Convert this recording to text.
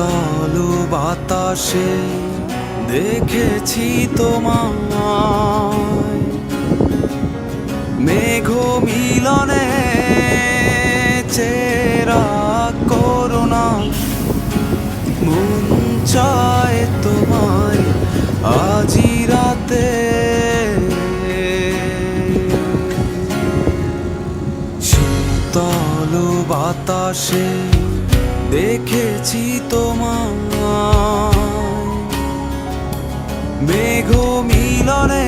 শীতল বাতাসে দেখেছি তোমায়, মেঘ মিলনে চেরা করুণা, মন চায় তোমায় আজি রাতে। শীতল বাতাসে দেখেছি তোমায়, মেঘ মিলনে